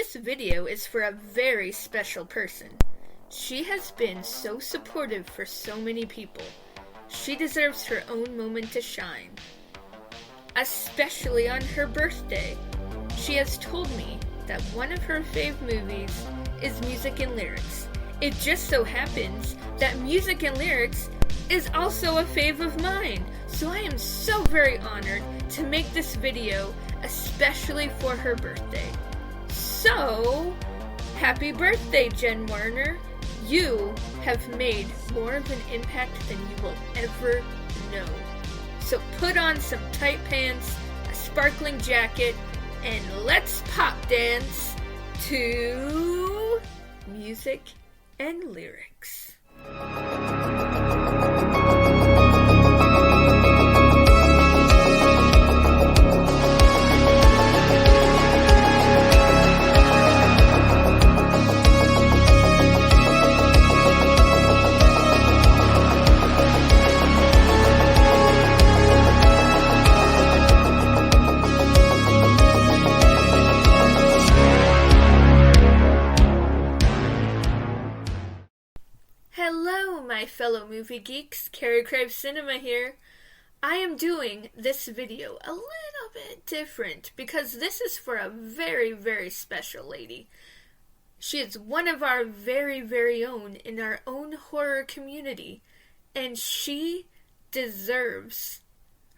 This video is for a very special person. She has been so supportive for so many people. She deserves her own moment to shine. Especially on her birthday. She has told me that one of her fave movies is Music and Lyrics. It just so happens that Music and Lyrics is also a fave of mine. So I am so very honored to make this video especially for her birthday. So, happy birthday, Jen Werner. You have made more of an impact than you will ever know. So put on some tight pants, a sparkling jacket, and let's pop dance to Music and Lyrics. Hello, my fellow movie geeks. Carrie Crave Cinema here. I am doing this video a little bit different because this is for a very, very special lady. She is one of our very, very own in our own horror community, and she deserves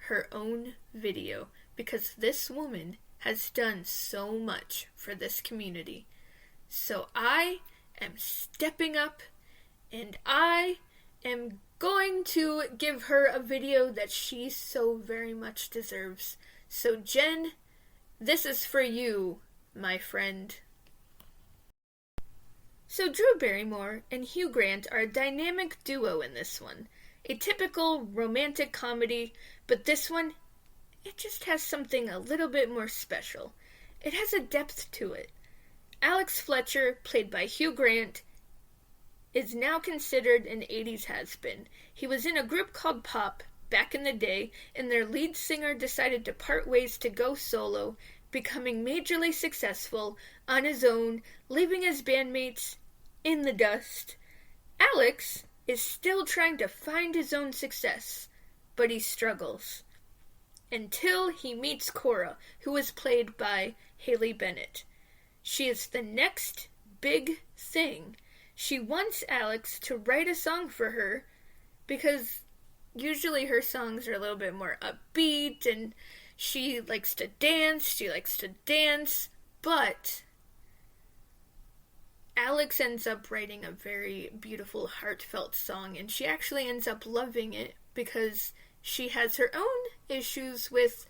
her own video because this woman has done so much for this community. So I am stepping up and I am going to give her a video that she so very much deserves. So Jen, this is for you, my friend. So Drew Barrymore and Hugh Grant are a dynamic duo in this one. A typical romantic comedy, but this one, it just has something a little bit more special. It has a depth to it. Alex Fletcher, played by Hugh Grant, is now considered an 80s has-been. He was in a group called Pop back in the day, and their lead singer decided to part ways to go solo, becoming majorly successful on his own, leaving his bandmates in the dust. Alex is still trying to find his own success, but he struggles. Until he meets Cora, who is played by Haley Bennett. She is the next big thing. She wants Alex to write a song for her because usually her songs are a little bit more upbeat and she likes to dance, but Alex ends up writing a very beautiful, heartfelt song, and she actually ends up loving it because she has her own issues with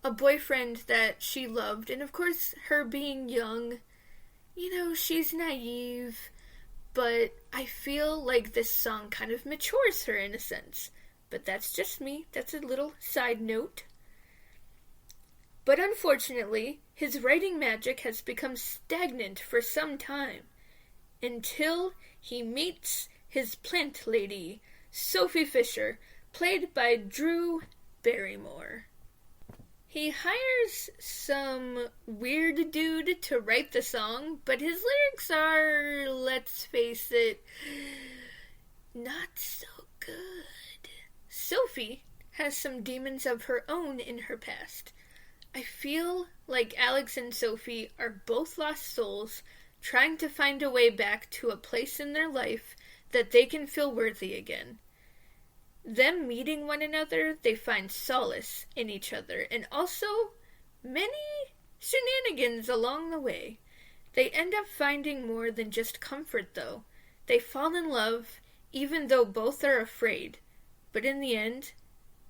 a boyfriend that she loved, and of course, her being young, she's naive. But I feel like this song kind of matures her in a sense. But that's just me. That's a little side note. But unfortunately, his writing magic has become stagnant for some time. Until he meets his plant lady, Sophie Fisher, played by Drew Barrymore. He hires some weird dude to write the song, but his lyrics are, let's face it, not so good. Sophie has some demons of her own in her past. I feel like Alex and Sophie are both lost souls trying to find a way back to a place in their life that they can feel worthy again. Them meeting one another, they find solace in each other, and also many shenanigans along the way. They end up finding more than just comfort, though. They fall in love, even though both are afraid. But in the end,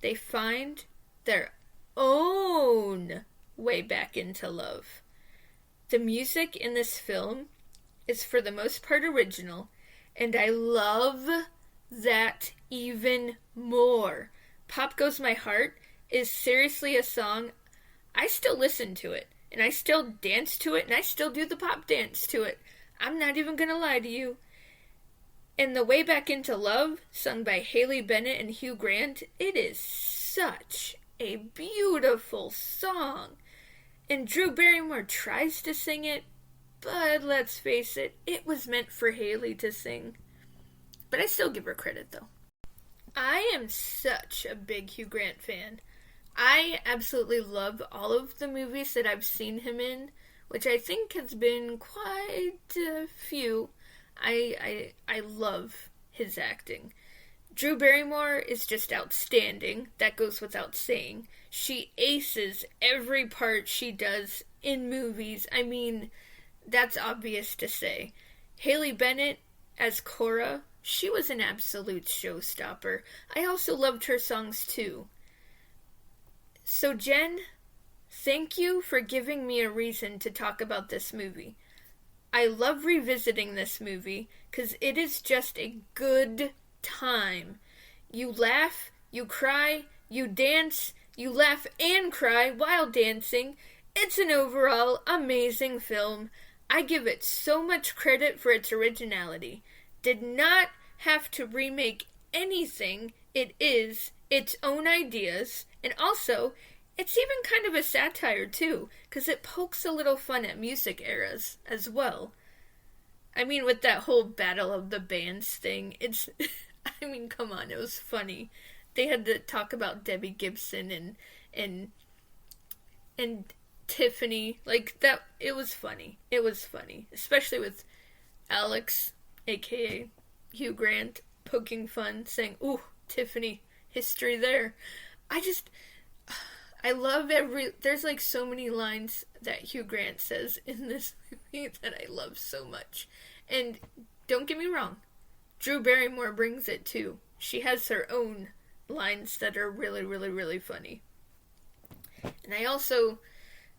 they find their own way back into love. The music in this film is for the most part original, and I love that even more. Pop Goes My Heart is seriously a song. I still listen to it, and I still dance to it, and I still do the pop dance to it. I'm not even gonna lie to you. And The Way Back Into Love, sung by Haley Bennett and Hugh Grant, it is such a beautiful song. And Drew Barrymore tries to sing it, but let's face it, it was meant for Haley to sing. But I still give her credit, though. I am such a big Hugh Grant fan. I absolutely love all of the movies that I've seen him in, which I think has been quite a few. I love his acting. Drew Barrymore is just outstanding. That goes without saying. She aces every part she does in movies. I mean, that's obvious to say. Haley Bennett as Cora, she was an absolute showstopper. I also loved her songs too. So Jen, thank you for giving me a reason to talk about this movie. I love revisiting this movie because it is just a good time. You laugh, you cry, you dance, you laugh and cry while dancing. It's an overall amazing film. I give it so much credit for its originality. Did not have to remake anything. It is its own ideas, and also it's even kind of a satire too, because it pokes a little fun at music eras as well. I mean, with that whole Battle of the Bands thing, it's I mean, come on, it was funny. They had to talk about Debbie Gibson and Tiffany, like that. It was funny. It was funny, especially with Alex, aka Hugh Grant, poking fun, saying, "Ooh, Tiffany, history there." I love there's like so many lines that Hugh Grant says in this movie that I love so much. And don't get me wrong, Drew Barrymore brings it too. She has her own lines that are really, really, really funny. And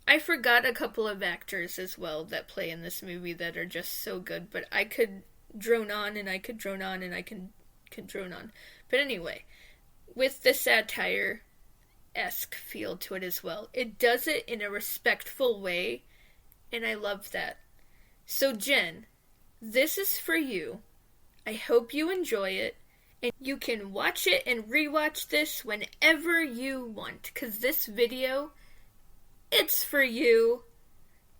I forgot a couple of actors as well that play in this movie that are just so good, but I could drone on and I could drone on and I could drone on. But anyway, with the satire-esque feel to it as well. It does it in a respectful way, and I love that. So Jen, this is for you. I hope you enjoy it, and you can watch it and rewatch this whenever you want, because this video, it's for you.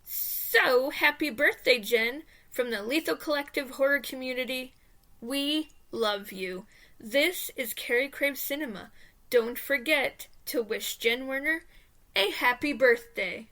So, happy birthday, Jen, from the Lethal Collective horror community. We love you. This is Carrie Crave Cinema. Don't forget to wish Jen Werner a happy birthday.